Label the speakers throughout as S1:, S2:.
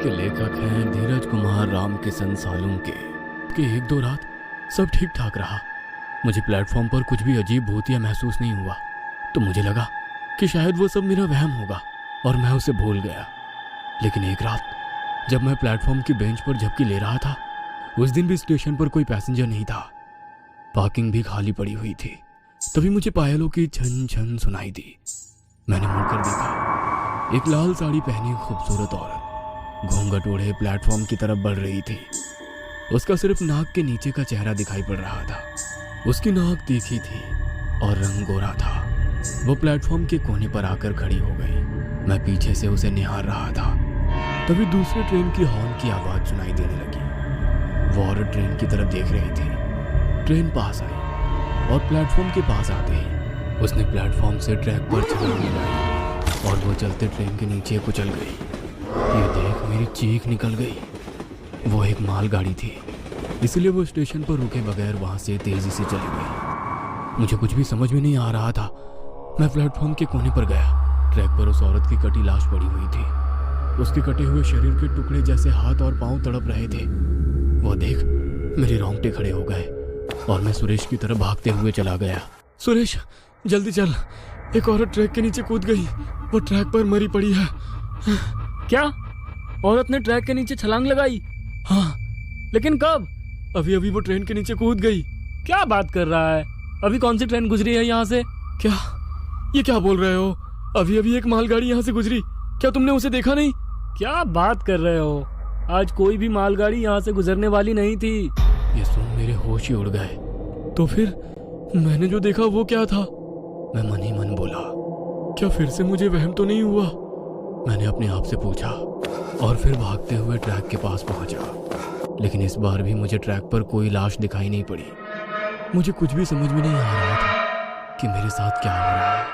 S1: के लेखक हैं धीरज कुमार रामकिशन सालुंके। एक दो रात सब ठीक ठाक रहा। मुझे प्लेटफॉर्म पर कुछ भी अजीब भूतिया महसूस नहीं हुआ, तो मुझे लगा कि शायद वो सब मेरा वहम होगा और मैं उसे भूल गया। लेकिन एक रात जब मैं प्लेटफॉर्म की बेंच पर झपकी ले रहा था, उस दिन भी स्टेशन पर कोई पैसेंजर नहीं था, पार्किंग भी खाली पड़ी हुई थी। तभी मुझे पायलों की छन छन सुनाई दी। मैंने मुड़कर देखा, एक लाल साड़ी पहनी खूबसूरत औरत घूंघट ओढ़े प्लेटफॉर्म की तरफ बढ़ रही थी। उसका सिर्फ नाक के नीचे का चेहरा दिखाई पड़ रहा था। उसकी नाक तीखी थी और रंग गोरा था। वो प्लेटफॉर्म के कोने पर आकर खड़ी हो गई। मैं पीछे से उसे निहार रहा था। तभी दूसरे ट्रेन की हॉर्न की आवाज सुनाई देने लगी। वो औरत ट्रेन की तरफ देख रही थी। ट्रेन पास आई और प्लेटफॉर्म के पास आते ही उसने प्लेटफॉर्म से ट्रैक पर छलांग लगाई और वो चलते ट्रेन के नीचे कुचल गई। ये देख मेरी चीख निकल गई। वो एक मालगाड़ी थी, इसलिए वो स्टेशन पर रुके बगैर वहां से तेजी से चली गई। मुझे कुछ भी समझ में नहीं आ रहा था। मैं प्लेटफॉर्म के कोने पर गया। ट्रैक पर उस औरत की कटी लाश पड़ी हुई थी। उसके कटे हुए शरीर के टुकड़े जैसे हाथ और पांव तड़प रहे थे। वो देख मेरे रोंगटे खड़े हो गए और मैं सुरेश की तरफ भागते हुए चला गया। सुरेश जल्दी चल, एक औरत ट्रैक के नीचे कूद गई। वो ट्रैक पर मरी पड़ी है।
S2: क्या? औरत ने ट्रैक के नीचे छलांग लगाई?
S1: हाँ,
S2: लेकिन कब?
S1: अभी अभी वो ट्रेन के नीचे कूद गई।
S2: क्या बात कर रहा है? अभी कौन सी ट्रेन गुजरी है यहाँ से?
S1: क्या? ये क्या बोल रहे हो? अभी अभी एक मालगाड़ी यहाँ से गुजरी। क्या तुमने उसे देखा नहीं?
S2: क्या बात कर रहे हो? आज कोई भी मालगाड़ी यहाँ से गुजरने वाली नहीं थी।
S1: ये सुन मेरे होश ही उड़ गए। तो फिर मैंने जो देखा वो क्या था? मैं मन ही मन बोला, क्या फिर से मुझे वहम तो नहीं हुआ? मैंने अपने आप से पूछा और फिर भागते हुए ट्रैक के पास पहुंचा। लेकिन इस बार भी मुझे ट्रैक पर कोई लाश दिखाई नहीं पड़ी। मुझे कुछ भी समझ में नहीं आ रहा था कि मेरे साथ क्या हो रहा है।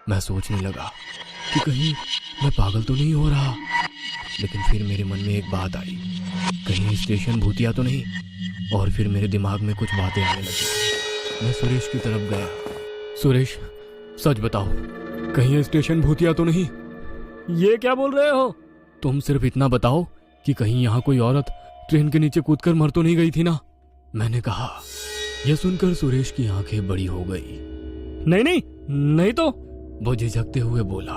S1: मैं सोचने लगा कि कहीं मैं पागल तो नहीं हो रहा। लेकिन फिर मेरे मन में एक बात आई, कहीं स्टेशन भूतिया तो नहीं। और फिर मेरे दिमाग में कुछ बातें आने लगी। मैं सुरेश की तरफ गया। सुरेश सच बताओ, कहीं ये स्टेशन भूतिया तो नहीं?
S2: ये क्या बोल रहे हो?
S1: तुम सिर्फ इतना बताओ कि कहीं यहाँ कोई औरत ट्रेन के नीचे कूदकर मर तो नहीं गई थी ना? मैंने कहा। यह सुनकर सुरेश की आंखें बड़ी हो गई।
S2: नहीं नहीं नहीं तो।
S1: वो झिझकते हुए बोला।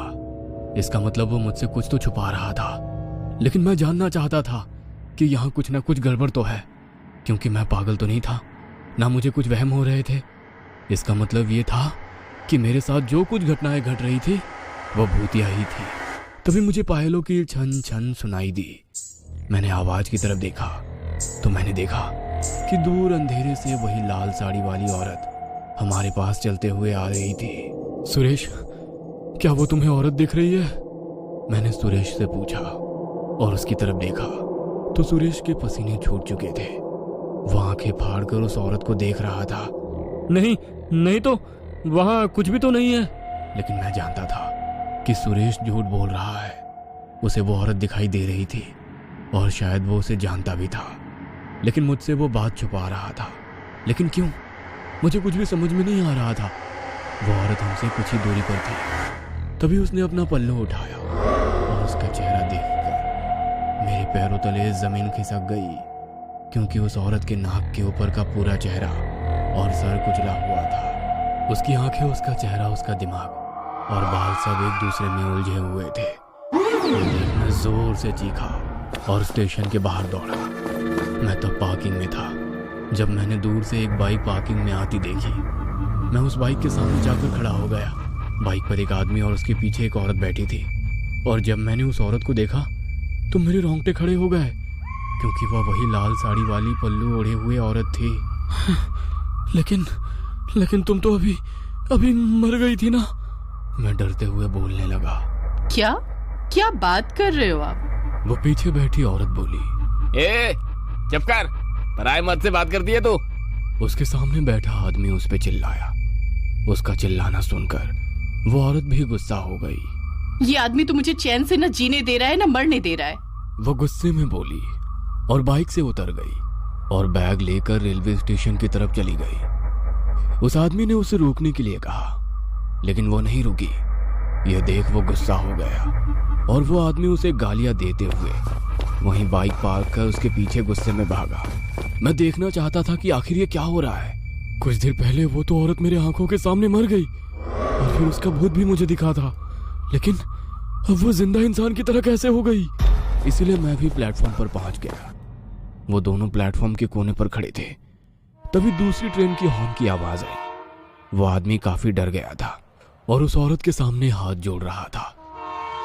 S1: इसका मतलब वो मुझसे कुछ तो छुपा रहा था। लेकिन मैं जानना चाहता था कि यहाँ कुछ ना कुछ गड़बड़ तो है, क्योंकि मैं पागल तो नहीं था, ना मुझे कुछ वहम हो रहे थे। इसका मतलब ये था कि मेरे साथ जो कुछ घटनाएं घट रही थी वो भूतिया ही थी। तभी मुझे पायलों की छन छन सुनाई दी। मैंने आवाज की तरफ देखा तो मैंने देखा कि दूर अंधेरे से वही लाल साड़ी वाली औरत हमारे पास चलते हुए आ रही थी। सुरेश, क्या वो तुम्हें औरत दिख रही है? मैंने सुरेश से पूछा और उसकी तरफ देखा तो सुरेश के पसीने छूट चुके थे। वो आंखें फाड़कर उस औरत को देख रहा था।
S2: नहीं नहीं तो, वहां कुछ भी तो नहीं है।
S1: लेकिन मैं जानता था कि सुरेश झूठ बोल रहा है। उसे वो औरत दिखाई दे रही थी और शायद वो उसे जानता भी था, लेकिन मुझसे वो बात छुपा रहा था। लेकिन क्यों? मुझे कुछ भी समझ में नहीं आ रहा था। वो औरत हमसे कुछ ही दूरी पर थी। तभी उसने अपना पल्लू उठाया और उसका चेहरा देखकर मेरे पैरों तले जमीन खिसक गई, क्योंकि उस औरत के नाक के ऊपर का पूरा चेहरा और सर कुचला हुआ था। उसकी आंखें, उसका चेहरा, उसका दिमाग और बाल सब एक दूसरे में उलझे हुए थे। मैं जोर से चीखा और स्टेशन के बाहर दौड़ा। मैं तब पार्किंग में था जब मैंने दूर से एक बाइक पार्किंग में आती देखी। मैं उस बाइक के सामने जाकर खड़ा हो गया। बाइक पर एक आदमी और उसके पीछे एक औरत बैठी थी। और जब मैंने उस औरत को देखा तो मेरे रोंगटे खड़े हो गए, क्योंकि वह वही लाल साड़ी वाली पल्लू ओढ़े हुए औरत थी। लेकिन तुम तो अभी मर गई थी ना? मैं डरते हुए बोलने लगा।
S3: क्या बात कर रहे हो आप?
S1: वो पीछे बैठी औरत बोली।
S4: ए, चुप कर, पराए मर्द से बात करती है तू?
S1: उसके सामने बैठा आदमी उस पे चिल्लाया। उसका चिल्लाना सुनकर वो औरत भी गुस्सा हो गई।
S3: ये आदमी तो मुझे चैन से न जीने दे रहा है न मरने दे रहा है।
S1: वो गुस्से में बोली और बाइक से उतर गई और बैग लेकर रेलवे स्टेशन की तरफ चली गई। उस आदमी ने उसे रोकने के लिए कहा, लेकिन वो नहीं रुकी। यह देख वो गुस्सा हो गया और वो आदमी उसे गालियां देते हुए वहीं बाइक पार्क कर उसके पीछे गुस्से में भागा। मैं देखना चाहता था कि आखिर ये क्या हो रहा है। कुछ देर पहले वो तो औरत मेरे आंखों के सामने मर गई और फिर उसका भूत भी मुझे दिखा था, लेकिन अब वो जिंदा इंसान की तरह कैसे हो गई। इसीलिए मैं भी प्लेटफॉर्म पर पहुंच गया। वो दोनों प्लेटफॉर्म के कोने पर खड़े थे। तभी दूसरी ट्रेन की हॉर्न की आवाज आई। वो आदमी काफी डर गया था और उस औरत के सामने हाथ जोड़ रहा था।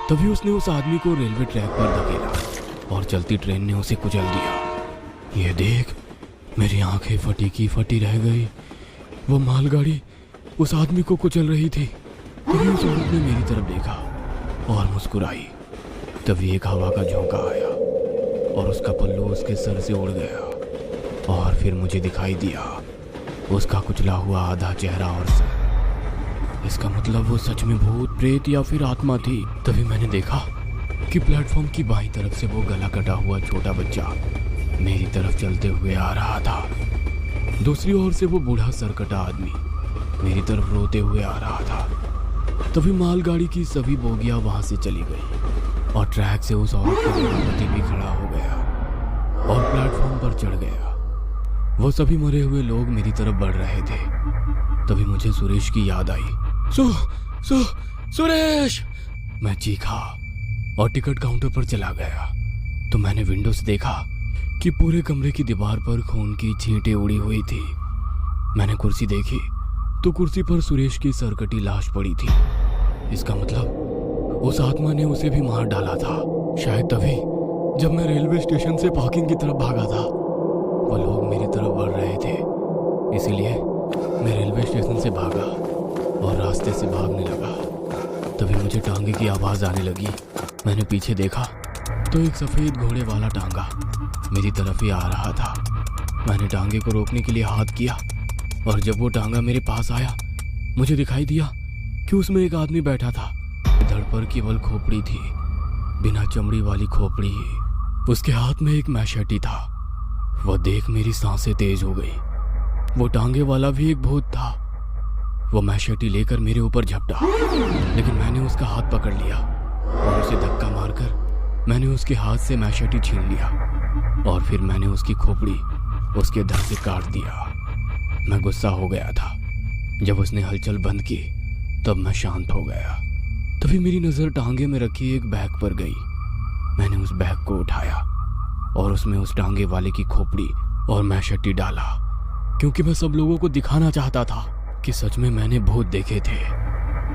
S1: तभी उसने उस आदमी को रेलवे ट्रैक पर धकेला और चलती ट्रेन ने उसे कुचल दिया। ये देख, मेरी आंखें फटी की फटी रह गई। वो मालगाड़ी उस आदमी को कुचल रही थी। तभी उस औरत ने मेरी तरफ देखा और मुस्कुराई। तभी एक हवा का झोंका आया और उसका पल्लू उसके सर से उड़ गया और फिर मुझे दिखाई दिया उसका कुचला हुआ आधा चेहरा और सर। इसका मतलब वो सच में भूत, प्रेत या फिर आत्मा थी। तभी मैंने देखा कि प्लेटफॉर्म की बाईं तरफ से वो गला कटा हुआ छोटा बच्चा मेरी तरफ चलते हुए आ रहा था। दूसरी ओर से वो बूढ़ा सरकटा आदमी मेरी तरफ रोते हुए आ रहा था। तभी मालगाड़ी की सभी बोगियां वहां से चली गई और ट्रैक से उस औरत का पति भी खड़ा हो गया और प्लेटफॉर्म पर चढ़ गया। वो सभी मरे हुए लोग मेरी तरफ बढ़ रहे थे। तभी मुझे सुरेश की याद आई। सुरेश! मैं चीखा और टिकट काउंटर पर चला गया। तो मैंने विंडो से देखा कि पूरे कमरे की दीवार पर खून की छींटें उड़ी हुई थी। मैंने कुर्सी देखी तो कुर्सी पर सुरेश की सरकटी लाश पड़ी थी। इसका मतलब उस आत्मा ने उसे भी मार डाला था। शायद तभी जब मैं रेलवे स्टेशन से पार्किंग की तरफ भागा था, वो लोग मेरी तरफ बढ़ रहे थे। इसीलिए मैं रेलवे स्टेशन से भागा और रास्ते से भागने लगा। तभी मुझे टांगे की आवाज़ आने लगी। मैंने पीछे देखा तो एक सफ़ेद घोड़े वाला टांगा मेरी तरफ ही आ रहा था। मैंने टांगे को रोकने के लिए हाथ किया और जब वो टांगा मेरे पास आया, मुझे दिखाई दिया कि उसमें एक आदमी बैठा था। धड़ पर केवल खोपड़ी थी, बिना चमड़ी वाली खोपड़ी। उसके हाथ में एक मैशेटी था। वह देख मेरी सांसें तेज हो गई। वो टांगे वाला भी एक भूत था। वो मैशेटी लेकर मेरे ऊपर झपटा, लेकिन मैंने उसका हाथ पकड़ लिया और उसे धक्का मारकर मैंने उसके हाथ से मैशेटी छीन लिया और फिर मैंने उसकी खोपड़ी उसके धड़ से काट दिया। मैं गुस्सा हो गया था। जब उसने हलचल बंद की तब मैं शांत हो गया। तभी मेरी नज़र टांगे में रखी एक बैग पर गई। मैंने उस बैग को उठाया और उसमें उस टांगे वाले की खोपड़ी और मैशेटी डाला, क्योंकि मैं सब लोगों को दिखाना चाहता था कि सच में मैंने भूत देखे थे।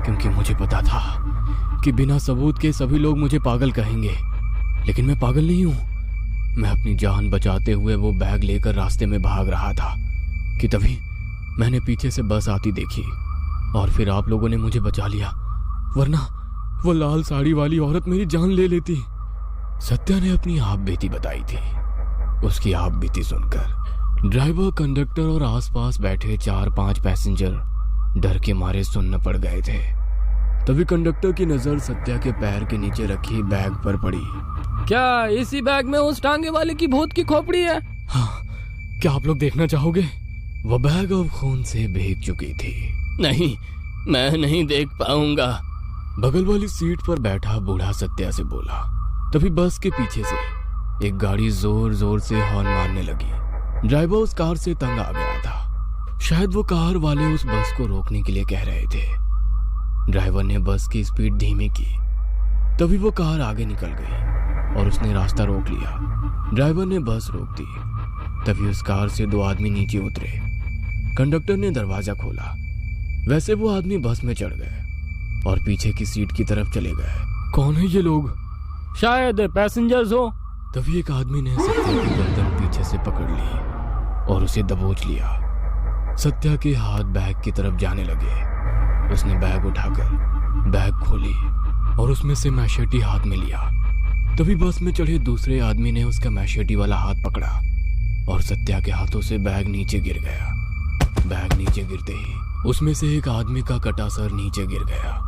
S1: क्योंकि मुझे पता था कि बिना सबूत के सभी लोग मुझे पागल कहेंगे, लेकिन मैं पागल नहीं हूँ। मैं अपनी जान बचाते हुए वो बैग लेकर रास्ते में भाग रहा था कि तभी मैंने पीछे से बस आती देखी और फिर आप लोगों ने मुझे बचा लिया, वरना वो लाल साड़ी वाली औरत मेरी जान ले लेती। सत्या ने अपनी आप बीती बताई थी। उसकी आप बीती सुनकर ड्राइवर, कंडक्टर और आसपास बैठे 4-5 पैसेंजर डर के मारे सुन्न पड़ गए थे। तभी कंडक्टर की नजर सत्या के पैर के नीचे रखी बैग पर पड़ी।
S2: क्या इसी बैग में उस टांगे वाले की भूत की खोपड़ी है?
S1: हाँ, क्या आप लोग देखना चाहोगे? वह बैग अब खून से भीग चुकी थी। नहीं, मैं नहीं देख पाऊंगा, बगल वाली सीट पर बैठा बूढ़ा सत्या से बोला। तभी बस के पीछे से एक गाड़ी जोर जोर से हॉर्न मारने लगी। ड्राइवर उस कार से तंग आ गया था। शायद वो कार वाले उस बस को रोकने के लिए कह रहे थे। ड्राइवर ने बस की स्पीड धीमी की। तभी वो कार आगे निकल गई और उसने रास्ता रोक लिया। ड्राइवर ने बस रोक दी। तभी उस कार से 2 आदमी नीचे उतरे। कंडक्टर ने दरवाजा खोला। वैसे वो आदमी बस में चढ़ गए और पीछे की सीट की तरफ चले गए। कौन है ये लोग?
S2: शायद पैसेंजर्स हो।
S1: तभी एक आदमी ने सत्या की गर्दन पीछे से पकड़ ली और उसे दबोच लिया। सत्या के हाथ बैग की तरफ जाने लगे। उसने बैग उठाकर बैग खोली और उसमें से मैशेटी हाथ में लिया। तभी बस में चढ़े दूसरे आदमी ने उसका मैशेटी वाला हाथ पकड़ा और सत्या के हाथों से बैग नीचे गिर गया। बैग नीचे गिरते ही उसमें से एक आदमी का कटा सर नीचे गिर गया।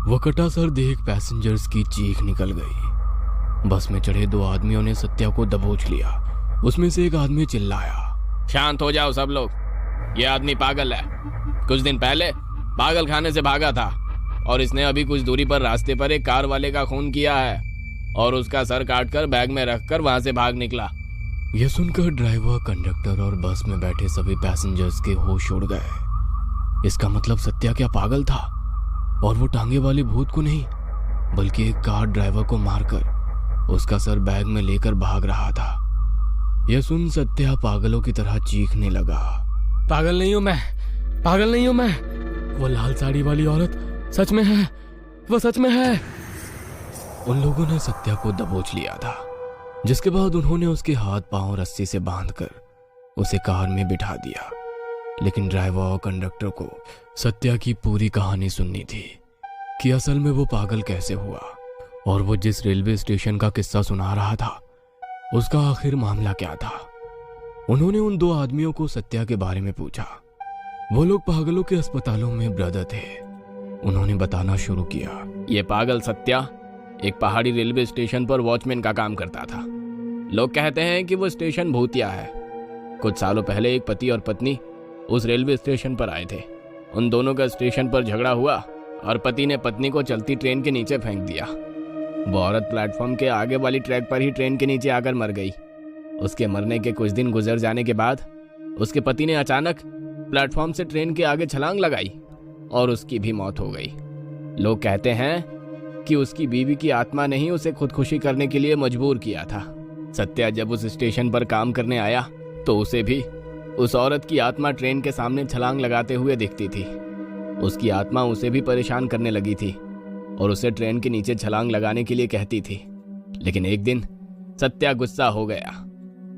S1: वो कटा सर देख पैसेंजर्स की चीख निकल गई। बस में चढ़े 2 आदमियों ने सत्या को दबोच लिया। उसमें से एक आदमी चिल्लाया,
S4: शांत हो जाओ सब लोग, ये आदमी पागल है। कुछ दिन पहले पागल खाने से भागा था और इसने अभी कुछ दूरी पर रास्ते पर एक कार वाले का खून किया है और उसका सर काटकर बैग में रखकर वहां से भाग निकला।
S1: यह सुनकर ड्राइवर, कंडक्टर और बस में बैठे सभी पैसेंजर्स के होश उड़ गए। इसका मतलब सत्या क्या पागल था और वो टांगे वाले भूत को नहीं बल्कि एक कार ड्राइवर को मारकर उसका सर बैग में लेकर भाग रहा था। यह सुन सत्या पागलों की तरह चीखने लगा।
S2: पागल नहीं हूं मैं, पागल नहीं हूं मैं। वो लाल साड़ी वाली औरत सच में है, वो सच में है।
S1: उन लोगों ने सत्या को दबोच लिया था, जिसके बाद उन्होंने उसके हाथ पांव रस्सी से बांधकर उसे कार में बिठा दिया। लेकिन ड्राइवर और कंडक्टर को सत्या की पूरी कहानी सुननी थी कि असल में वो पागल कैसे हुआ और वो जिस रेलवे स्टेशन का किस्सा सुना रहा था उसका आखिर मामला क्या था। उन्होंने उन दो आदमियों को सत्या के बारे में पूछा। वो लोग पागलों के अस्पतालों में ब्रदर थे। उन्होंने बताना शुरू किया।
S4: ये पागल सत्या एक पहाड़ी रेलवे स्टेशन पर वॉचमैन का काम करता था। लोग कहते हैं कि वो स्टेशन भूतिया है। कुछ सालों पहले एक पति और पत्नी उस रेलवे स्टेशन पर आए थे। उन दोनों का स्टेशन पर झगड़ा हुआ और पति ने पत्नी को चलती ट्रेन के नीचे फेंक दिया। वो औरत प्लेटफॉर्म के आगे वाली ट्रैक पर ही ट्रेन के नीचे आकर मर गई। उसके मरने के कुछ दिन गुजर जाने के बाद उसके पति ने अचानक प्लेटफॉर्म से ट्रेन के आगे छलांग लगाई और उसकी भी मौत हो गई। लोग कहते हैं कि उसकी बीवी की आत्मा ने ही उसे खुदकुशी करने के लिए मजबूर किया था। सत्या जब उस स्टेशन पर काम करने आया तो उसे भी उस औरत की आत्मा ट्रेन के सामने छलांग लगाते हुए दिखती थी। उसकी आत्मा उसे भी परेशान करने लगी थी और उसे ट्रेन के नीचे छलांग लगाने के लिए कहती थी। लेकिन एक दिन सत्या गुस्सा हो गया।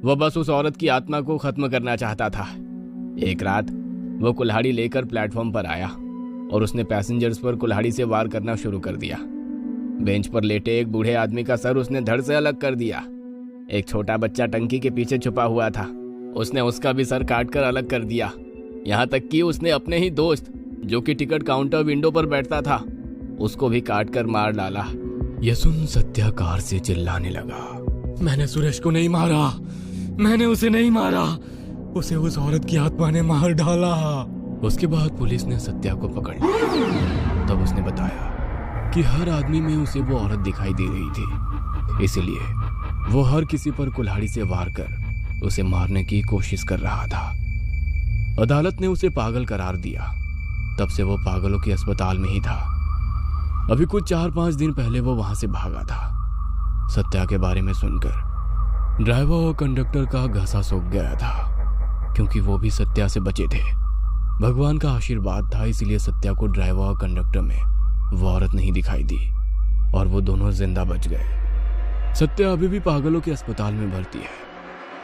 S4: वह बस उस औरत की आत्मा को खत्म करना चाहता था। एक रात वो कुल्हाड़ी लेकर प्लेटफॉर्म पर आया और उसने पैसेंजर्स पर कुल्हाड़ी से वार करना शुरू कर दिया। बेंच पर लेटे एक बूढ़े आदमी का सर उसने धड़ से अलग कर दिया। एक छोटा बच्चा टंकी के पीछे छुपा हुआ था, उसने उसका भी सर काटकर अलग कर दिया। यहाँ तक कि उसने अपने ही दोस्त जो कि टिकट काउंटर विंडो पर बैठता था उसको भी काटकर मार डाला।
S1: यह सुन सत्या कार से चिल्लाने लगा।
S2: मैंने सुरेश को नहीं मारा, मैंने उसे नहीं मारा, उसे उस औरत की आत्मा ने मार डाला।
S1: उसके बाद पुलिस ने सत्या को पकड़ लिया। तब उसने बताया कि हर आदमी में उसे वो औरत दिखाई दे रही थी, इसलिए वो हर किसी पर कुल्हाड़ी से वार कर उसे मारने की कोशिश कर रहा था। अदालत ने उसे पागल करार दिया। तब से वो पागलों के अस्पताल में ही था। अभी कुछ 4-5 दिन पहले वो वहां से भागा था। सत्या के बारे में सुनकर ड्राइवर और कंडक्टर का घसा सूख गया था, क्योंकि वो भी सत्या से बचे थे। भगवान का आशीर्वाद था, इसलिए सत्या को ड्राइवर और कंडक्टर में वो औरत नहीं दिखाई दी और वो दोनों जिंदा बच गए। सत्या अभी भी पागलों के अस्पताल में भर्ती है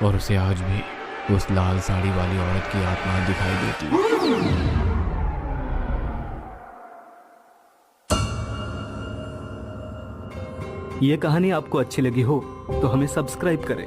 S1: और उसे आज भी उस लाल साड़ी वाली औरत की आत्मा दिखाई देती है।
S5: ये कहानी आपको अच्छी लगी हो तो हमें सब्सक्राइब करें